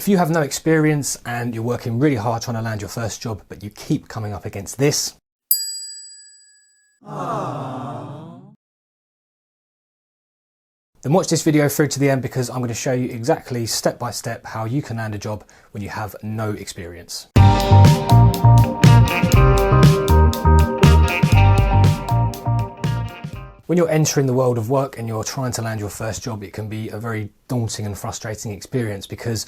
If you have no experience and you're working really hard trying to land your first job, but you keep coming up against this, then watch this video through to the end, because I'm going to show you exactly step by step how you can land a job when you have no experience. When you're entering the world of work and you're trying to land your first job, it can be a very daunting and frustrating experience, because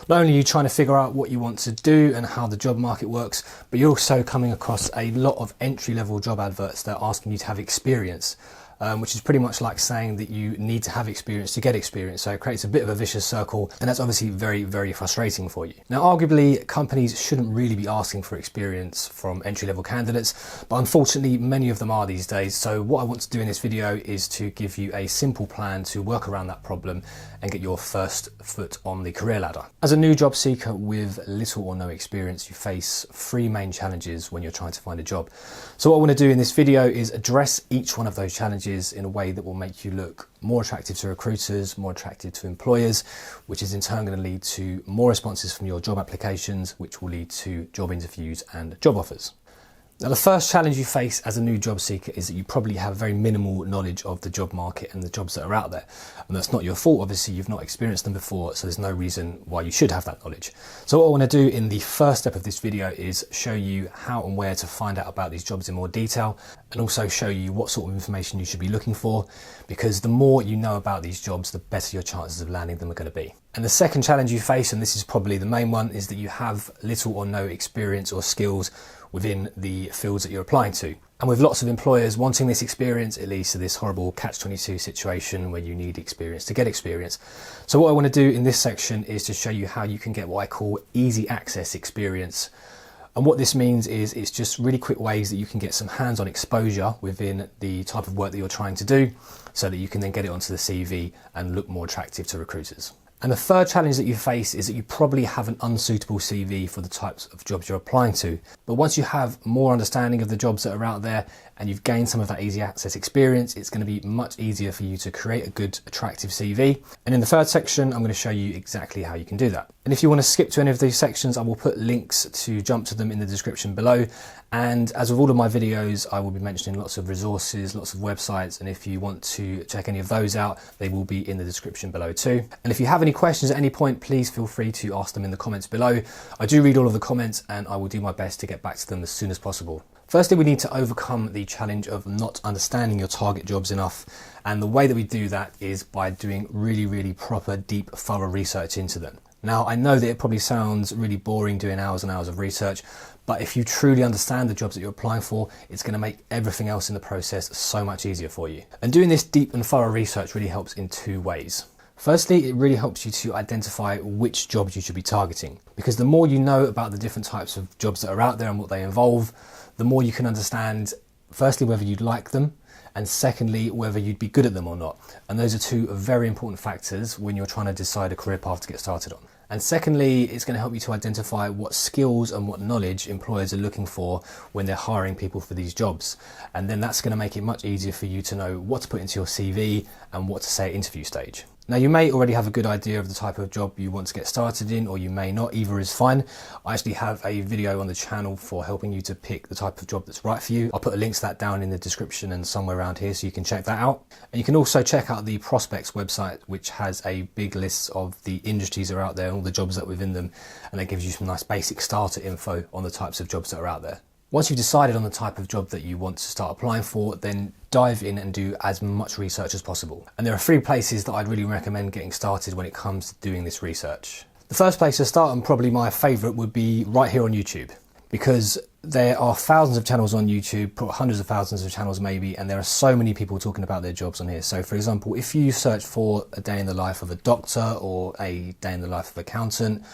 not only are you trying to figure out what you want to do and how the job market works, but you're also coming across a lot of entry-level job adverts that are asking you to have experience. Which is pretty much like saying that you need to have experience to get experience. So it creates a bit of a vicious circle, and that's obviously very, very frustrating for you. Now, arguably, companies shouldn't really be asking for experience from entry-level candidates, but unfortunately, many of them are these days. So what I want to do in this video is to give you a simple plan to work around that problem and get your first foot on the career ladder. As a new job seeker with little or no experience, you face three main challenges when you're trying to find a job. So what I want to do in this video is address each one of those challenges in a way that will make you look more attractive to recruiters, more attractive to employers, which is in turn going to lead to more responses from your job applications, which will lead to job interviews and job offers. Now, the first challenge you face as a new job seeker is that you probably have very minimal knowledge of the job market and the jobs that are out there. And that's not your fault. Obviously, you've not experienced them before, so there's no reason why you should have that knowledge. So what I want to do in the first step of this video is show you how and where to find out about these jobs in more detail, and also show you what sort of information you should be looking for, because the more you know about these jobs, the better your chances of landing them are going to be. And the second challenge you face, and this is probably the main one, is that you have little or no experience or skills within the fields that you're applying to. And with lots of employers wanting this experience, it leads to this horrible catch-22 situation where you need experience to get experience. So what I want to do in this section is to show you how you can get what I call easy access experience. And what this means is it's just really quick ways that you can get some hands-on exposure within the type of work that you're trying to do, so that you can then get it onto the CV and look more attractive to recruiters. And the third challenge that you face is that you probably have an unsuitable CV for the types of jobs you're applying to. But once you have more understanding of the jobs that are out there and you've gained some of that easy access experience, it's going to be much easier for you to create a good, attractive CV. And in the third section, I'm going to show you exactly how you can do that. And if you want to skip to any of these sections, I will put links to jump to them in the description below. And as with all of my videos, I will be mentioning lots of resources, lots of websites, and if you want to check any of those out, they will be in the description below too. And if you have any questions at any point, please feel free to ask them in the comments below. I do read all of the comments, and I will do my best to get back to them as soon as possible. Firstly, we need to overcome the challenge of not understanding your target jobs enough. And the way that we do that is by doing really, really proper, deep, thorough research into them. Now, I know that it probably sounds really boring doing hours and hours of research, but if you truly understand the jobs that you're applying for, it's going to make everything else in the process so much easier for you. And doing this deep and thorough research really helps in two ways. Firstly, it really helps you to identify which jobs you should be targeting, because the more you know about the different types of jobs that are out there and what they involve, the more you can understand, firstly, whether you'd like them, and secondly, whether you'd be good at them or not. And those are two very important factors when you're trying to decide a career path to get started on. And secondly, it's going to help you to identify what skills and what knowledge employers are looking for when they're hiring people for these jobs. And then that's going to make it much easier for you to know what to put into your CV and what to say at interview stage. Now, you may already have a good idea of the type of job you want to get started in, or you may not. Either is fine. I actually have a video on the channel for helping you to pick the type of job that's right for you. I'll put a link to that down in the description and somewhere around here so you can check that out. And you can also check out the Prospects website, which has a big list of the industries that are out there and all the jobs that are within them. And that gives you some nice basic starter info on the types of jobs that are out there. Once you've decided on the type of job that you want to start applying for, then dive in and do as much research as possible. And there are three places that I'd really recommend getting started when it comes to doing this research. The first place to start, and probably my favourite, would be right here on YouTube, because there are thousands of channels on YouTube, hundreds of thousands of channels maybe, and there are so many people talking about their jobs on here. So for example, if you search for a day in the life of a doctor or a day in the life of an accountant,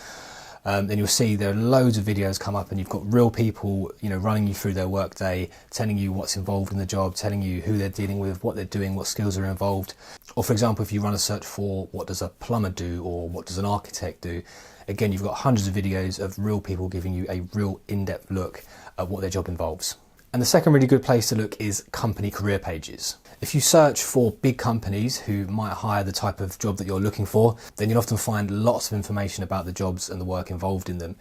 then you'll see there are loads of videos come up, and you've got real people, running you through their work day, telling you what's involved in the job, telling you who they're dealing with, what they're doing, what skills are involved. Or for example, if you run a search for what does a plumber do or what does an architect do, again, you've got hundreds of videos of real people giving you a real in-depth look at what their job involves. And the second really good place to look is company career pages. If you search for big companies who might hire the type of job that you're looking for, then you'll often find lots of information about the jobs and the work involved in them.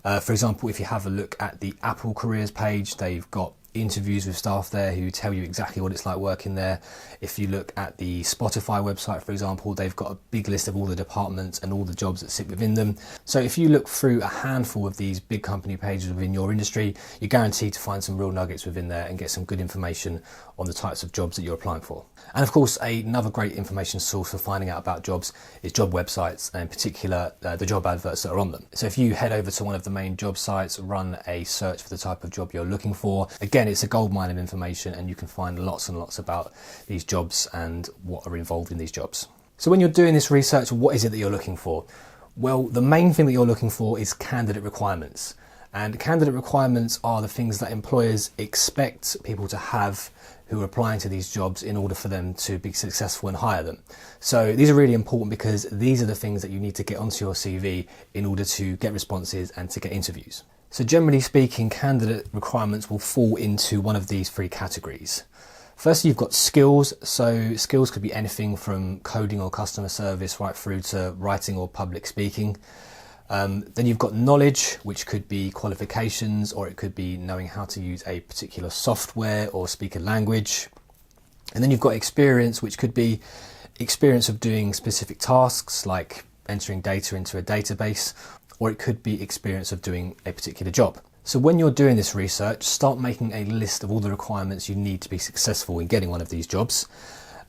For example, if you have a look at the Apple careers page, they've got interviews with staff there who tell you exactly what it's like working there. If you look at the Spotify website, for example, they've got a big list of all the departments and all the jobs that sit within them. So if you look through a handful of these big company pages within your industry, you're guaranteed to find some real nuggets within there and get some good information on the types of jobs that you're applying for. And of course, another great information source for finding out about jobs is job websites, and in particular the job adverts that are on them. So if you head over to one of the main job sites, run a search for the type of job you're looking for, again, it's a goldmine of information and you can find lots and lots about these jobs and what are involved in these jobs. So when you're doing this research, what is it that you're looking for? Well, the main thing that you're looking for is candidate requirements. And candidate requirements are the things that employers expect people to have who are applying to these jobs in order for them to be successful and hire them. So these are really important because these are the things that you need to get onto your CV in order to get responses and to get interviews. So generally speaking, candidate requirements will fall into one of these three categories. Firstly, you've got skills. So skills could be anything from coding or customer service right through to writing or public speaking. Then you've got knowledge, which could be qualifications, or it could be knowing how to use a particular software or speak a language. And then you've got experience, which could be experience of doing specific tasks like entering data into a database, or it could be experience of doing a particular job. So when you're doing this research, start making a list of all the requirements you need to be successful in getting one of these jobs.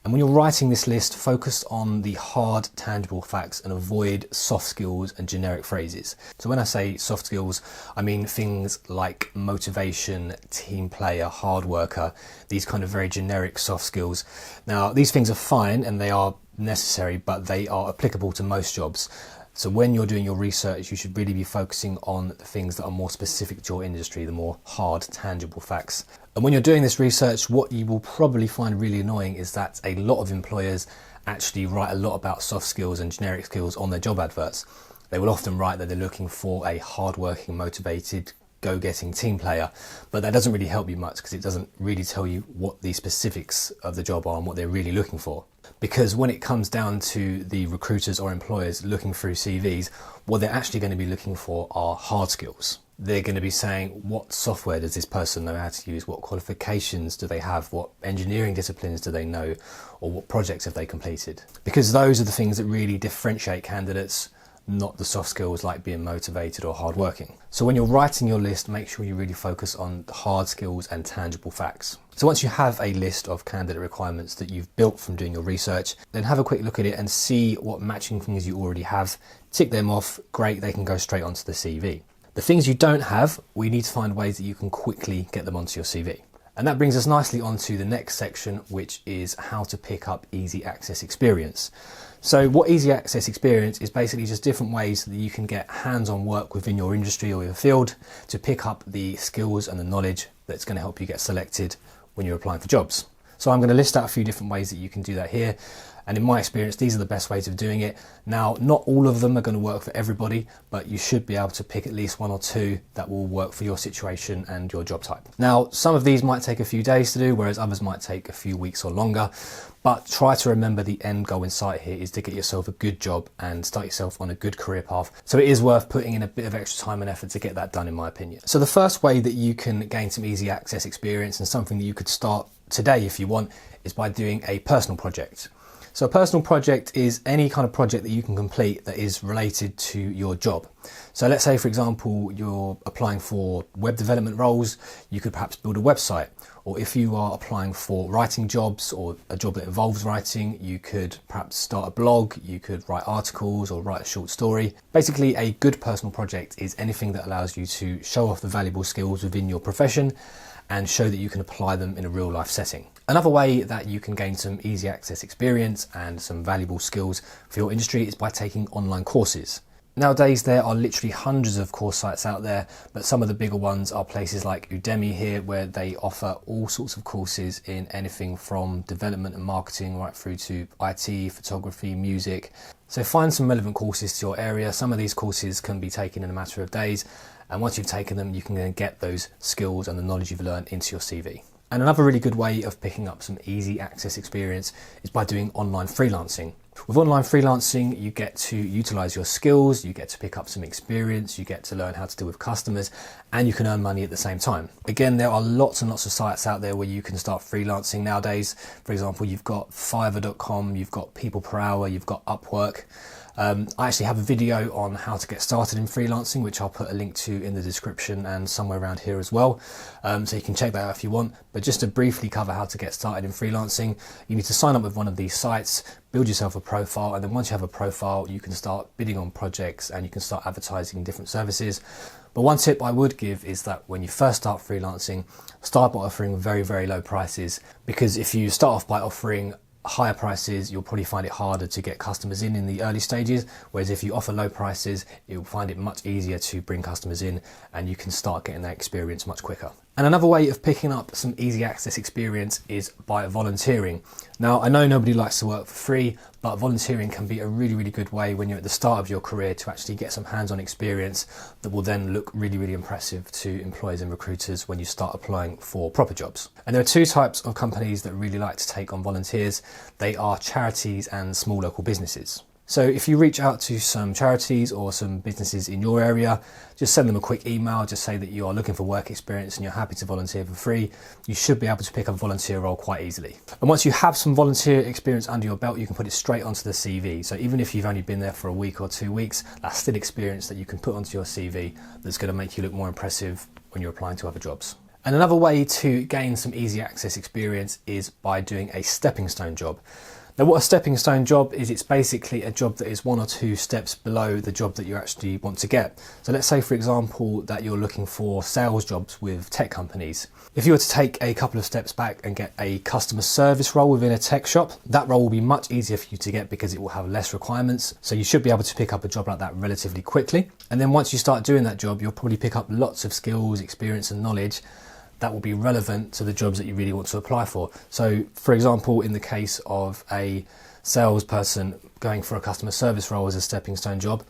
And when you're writing this list, focus on the hard, tangible facts and avoid soft skills and generic phrases. So when I say soft skills, I mean things like motivation, team player, hard worker, these kind of very generic soft skills. Now, these things are fine and they are necessary, but they are applicable to most jobs. So when you're doing your research, you should really be focusing on the things that are more specific to your industry, the more hard, tangible facts. And when you're doing this research, what you will probably find really annoying is that a lot of employers actually write a lot about soft skills and generic skills on their job adverts. They will often write that they're looking for a hard-working, motivated, go-getting team player, but that doesn't really help you much because it doesn't really tell you what the specifics of the job are and what they're really looking for. Because when it comes down to the recruiters or employers looking through CVs, what they're actually going to be looking for are hard skills. They're going to be saying, what software does this person know how to use? What qualifications do they have? What engineering disciplines do they know? Or what projects have they completed? Because those are the things that really differentiate candidates, not the soft skills like being motivated or hardworking. So when you're writing your list, make sure you really focus on the hard skills and tangible facts. So once you have a list of candidate requirements that you've built from doing your research, then have a quick look at it and see what matching things you already have. Tick them off, great, they can go straight onto the CV. The things you don't have, we need to find ways that you can quickly get them onto your CV. And that brings us nicely onto the next section, which is how to pick up easy access experience. So what easy access experience is basically just different ways that you can get hands-on work within your industry or your field to pick up the skills and the knowledge that's going to help you get selected when you're applying for jobs. So I'm going to list out a few different ways that you can do that here. And in my experience, these are the best ways of doing it. Now, not all of them are going to work for everybody, but you should be able to pick at least one or two that will work for your situation and your job type. Now, some of these might take a few days to do, whereas others might take a few weeks or longer. But try to remember the end goal in sight here is to get yourself a good job and start yourself on a good career path. So it is worth putting in a bit of extra time and effort to get that done, in my opinion. So the first way that you can gain some easy access experience and something that you could start today if you want is by doing a personal project. So a personal project is any kind of project that you can complete that is related to your job. So let's say, for example, you're applying for web development roles, you could perhaps build a website. Or if you are applying for writing jobs or a job that involves writing, you could perhaps start a blog, you could write articles or write a short story. Basically, a good personal project is anything that allows you to show off the valuable skills within your profession and show that you can apply them in a real life setting. Another way that you can gain some easy access experience and some valuable skills for your industry is by taking online courses. Nowadays there are literally hundreds of course sites out there, but some of the bigger ones are places like Udemy here, where they offer all sorts of courses in anything from development and marketing right through to IT, photography, music. So find some relevant courses to your area. Some of these courses can be taken in a matter of days, and once you've taken them, you can then get those skills and the knowledge you've learned into your CV. And another really good way of picking up some easy access experience is by doing online freelancing. With online freelancing, you get to utilize your skills, you get to pick up some experience, you get to learn how to deal with customers, and you can earn money at the same time. Again, there are lots and lots of sites out there where you can start freelancing nowadays. For example, you've got Fiverr.com, you've got People Per Hour, you've got Upwork. I actually have a video on how to get started in freelancing, which I'll put a link to in the description and somewhere around here as well. So you can check that out if you want. But just to briefly cover how to get started in freelancing, you need to sign up with one of these sites, build yourself a profile, and then once you have a profile, you can start bidding on projects and you can start advertising different services. But one tip I would give is that when you first start freelancing, start by offering very, very low prices, because if you start off by offering higher prices, you'll probably find it harder to get customers in the early stages, whereas if you offer low prices, you'll find it much easier to bring customers in and you can start getting that experience much quicker. And another way of picking up some easy access experience is by volunteering. Now, I know nobody likes to work for free, but volunteering can be a really, really good way when you're at the start of your career to actually get some hands-on experience that will then look really, really impressive to employers and recruiters when you start applying for proper jobs. And there are two types of companies that really like to take on volunteers. They are charities and small local businesses. So if you reach out to some charities or some businesses in your area, just send them a quick email, just say that you are looking for work experience and you're happy to volunteer for free. You should be able to pick up a volunteer role quite easily. And once you have some volunteer experience under your belt, you can put it straight onto the CV. So even if you've only been there for a week or 2 weeks, that's still experience that you can put onto your CV that's going to make you look more impressive when you're applying to other jobs. And another way to gain some easy access experience is by doing a stepping stone job. Now, what a stepping stone job is, it's basically a job that is 1 or 2 steps below the job that you actually want to get. So let's say, for example, that you're looking for sales jobs with tech companies. If you were to take a couple of steps back and get a customer service role within a tech shop, that role will be much easier for you to get because it will have less requirements. So you should be able to pick up a job like that relatively quickly. And then once you start doing that job, you'll probably pick up lots of skills, experience and knowledge that will be relevant to the jobs that you really want to apply for. So for example, in the case of a salesperson going for a customer service role as a stepping stone job,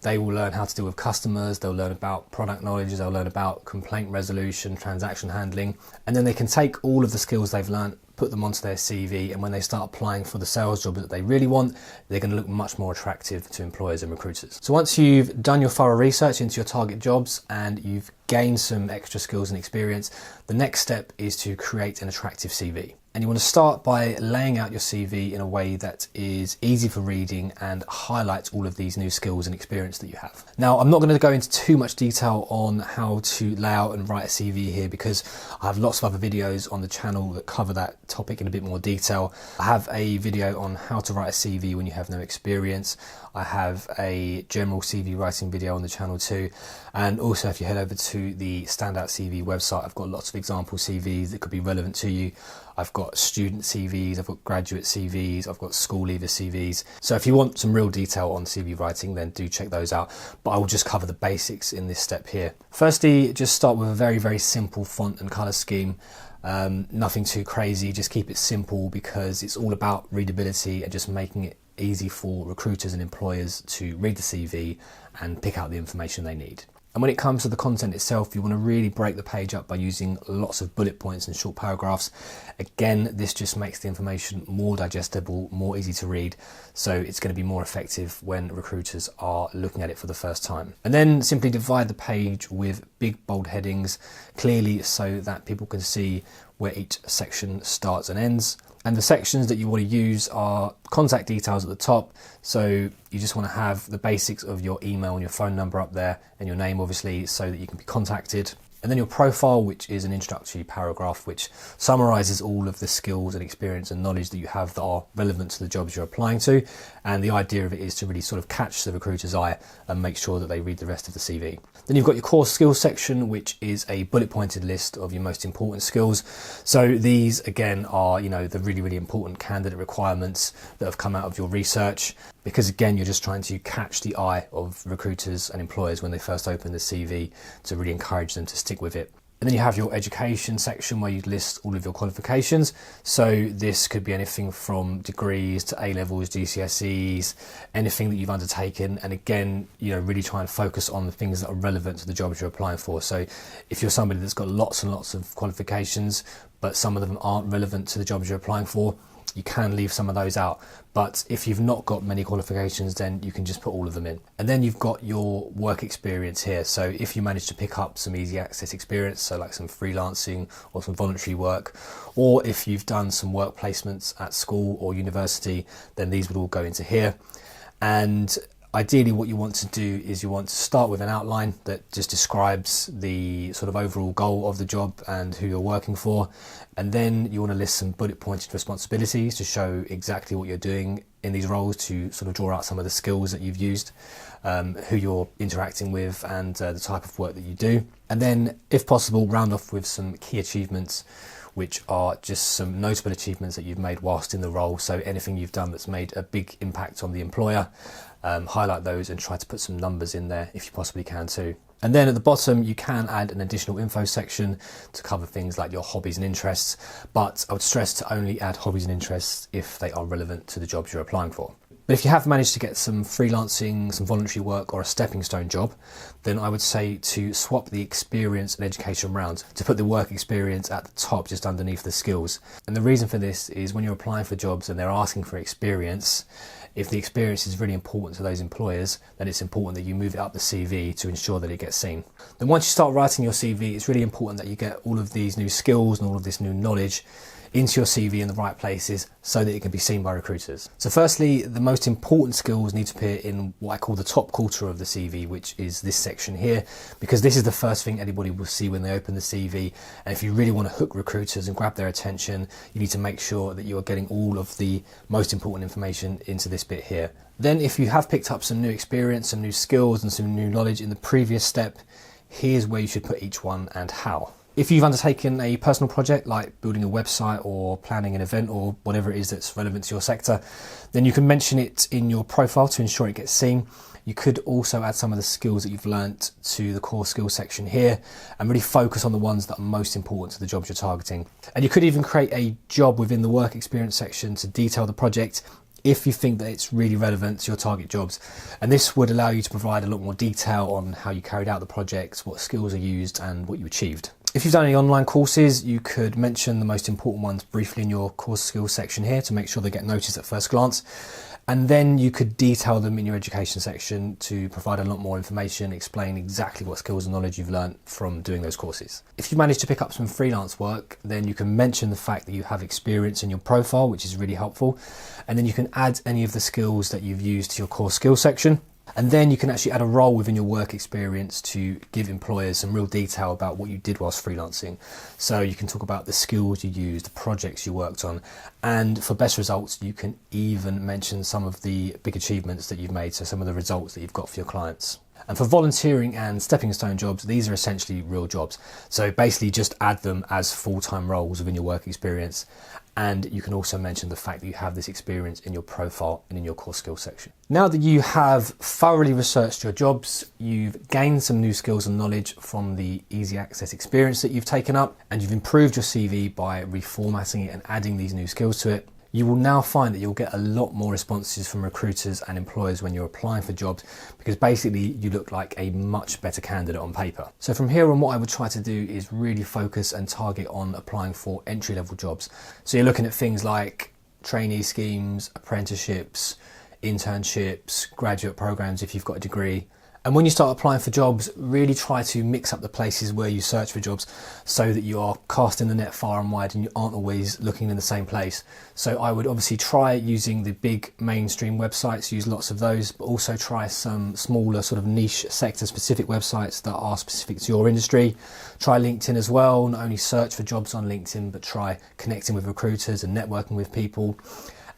they will learn how to deal with customers, they'll learn about product knowledge, they'll learn about complaint resolution, transaction handling, and then they can take all of the skills they've learned, put them onto their CV, and when they start applying for the sales job that they really want, they're going to look much more attractive to employers and recruiters. So once you've done your thorough research into your target jobs and you've gained some extra skills and experience, the next step is to create an attractive CV. And you want to start by laying out your CV in a way that is easy for reading and highlights all of these new skills and experience that you have. Now, I'm not going to go into too much detail on how to lay out and write a CV here because I have lots of other videos on the channel that cover that topic in a bit more detail. I have a video on how to write a CV when you have no experience. I have a general CV writing video on the channel too. And also, if you head over to the Standout CV website, I've got lots of example CVs that could be relevant to you. I've got student CVs, I've got graduate CVs, I've got school leaver CVs. So if you want some real detail on CV writing, then do check those out. But I will just cover the basics in this step here. Firstly, just start with a very, very simple font and color scheme. Nothing too crazy, just keep it simple because it's all about readability and just making it easy for recruiters and employers to read the CV and pick out the information they need. And when it comes to the content itself, you want to really break the page up by using lots of bullet points and short paragraphs. Again, this just makes the information more digestible, more easy to read. So it's going to be more effective when recruiters are looking at it for the first time. And then simply divide the page with big bold headings clearly so that people can see where each section starts and ends. And the sections that you want to use are contact details at the top. So you just want to have the basics of your email and your phone number up there and your name, obviously, so that you can be contacted. And then your profile, which is an introductory paragraph, which summarizes all of the skills and experience and knowledge that you have that are relevant to the jobs you're applying to. And the idea of it is to really sort of catch the recruiter's eye and make sure that they read the rest of the CV. Then you've got your core skills section, which is a bullet pointed list of your most important skills. So these again are, the really, really important candidate requirements that have come out of your research. because again, you're just trying to catch the eye of recruiters and employers when they first open the CV to really encourage them to stick with it. And then you have your education section where you list all of your qualifications. So this could be anything from degrees to A-levels, GCSEs, anything that you've undertaken. And again, really try and focus on the things that are relevant to the jobs you're applying for. So if you're somebody that's got lots and lots of qualifications, but some of them aren't relevant to the jobs you're applying for, you can leave some of those out. But if you've not got many qualifications, then you can just put all of them in. And then you've got your work experience here. So if you manage to pick up some easy access experience, so like some freelancing or some voluntary work, or if you've done some work placements at school or university, then these would all go into here. And ideally what you want to do is you want to start with an outline that just describes the sort of overall goal of the job and who you're working for. And then you want to list some bullet pointed responsibilities to show exactly what you're doing in these roles, to sort of draw out some of the skills that you've used, who you're interacting with, and the type of work that you do. And then, if possible, round off with some key achievements, which are just some notable achievements that you've made whilst in the role. So anything you've done that's made a big impact on the employer, highlight those and try to put some numbers in there if you possibly can too. And then at the bottom, you can add an additional info section to cover things like your hobbies and interests, but I would stress to only add hobbies and interests if they are relevant to the jobs you're applying for. But if you have managed to get some freelancing, some voluntary work or a stepping stone job, then I would say to swap the experience and education round, to put the work experience at the top just underneath the skills. And the reason for this is when you're applying for jobs and they're asking for experience, if the experience is really important to those employers, then it's important that you move it up the CV to ensure that it gets seen. Then once you start writing your CV, it's really important that you get all of these new skills and all of this new knowledge into your CV in the right places so that it can be seen by recruiters. So firstly, the most important skills need to appear in what I call the top quarter of the CV, which is this section here, because this is the first thing anybody will see when they open the CV. And if you really want to hook recruiters and grab their attention, you need to make sure that you are getting all of the most important information into this bit here. Then if you have picked up some new experience, some new skills and some new knowledge in the previous step, here's where you should put each one and how. If you've undertaken a personal project like building a website or planning an event or whatever it is that's relevant to your sector, then you can mention it in your profile to ensure it gets seen. You could also add some of the skills that you've learnt to the core skills section here and really focus on the ones that are most important to the jobs you're targeting. And you could even create a job within the work experience section to detail the project if you think that it's really relevant to your target jobs. And this would allow you to provide a lot more detail on how you carried out the projects, what skills are used and what you achieved. If you've done any online courses, you could mention the most important ones briefly in your course skills section here to make sure they get noticed at first glance. And then you could detail them in your education section to provide a lot more information, explain exactly what skills and knowledge you've learned from doing those courses. If you manage to pick up some freelance work, then you can mention the fact that you have experience in your profile, which is really helpful. And then you can add any of the skills that you've used to your core skills section. And then you can actually add a role within your work experience to give employers some real detail about what you did whilst freelancing. So you can talk about the skills you used, the projects you worked on, and for best results, you can even mention some of the big achievements that you've made, so some of the results that you've got for your clients. And for volunteering and stepping stone jobs, these are essentially real jobs. So basically just add them as full-time roles within your work experience. And you can also mention the fact that you have this experience in your profile and in your core skills section. Now that you have thoroughly researched your jobs, you've gained some new skills and knowledge from the easy access experience that you've taken up, and you've improved your CV by reformatting it and adding these new skills to it, you will now find that you'll get a lot more responses from recruiters and employers when you're applying for jobs, because basically you look like a much better candidate on paper. So from here on, what I would try to do is really focus and target on applying for entry-level jobs. So you're looking at things like trainee schemes, apprenticeships, internships, graduate programs if you've got a degree. And when you start applying for jobs, really try to mix up the places where you search for jobs so that you are casting the net far and wide and you aren't always looking in the same place. So I would obviously try using the big mainstream websites, use lots of those, but also try some smaller sort of niche sector specific websites that are specific to your industry. Try LinkedIn as well, not only search for jobs on LinkedIn, but try connecting with recruiters and networking with people.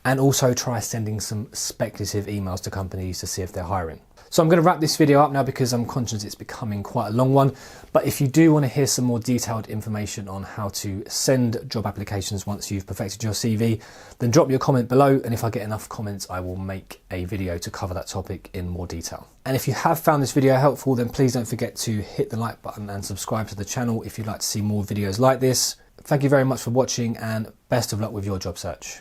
And also try sending some speculative emails to companies to see if they're hiring. So I'm going to wrap this video up now because I'm conscious it's becoming quite a long one. But if you do want to hear some more detailed information on how to send job applications once you've perfected your CV, then drop me a comment below, and if I get enough comments, I will make a video to cover that topic in more detail. And if you have found this video helpful, then please don't forget to hit the like button and subscribe to the channel if you'd like to see more videos like this. Thank you very much for watching, and best of luck with your job search.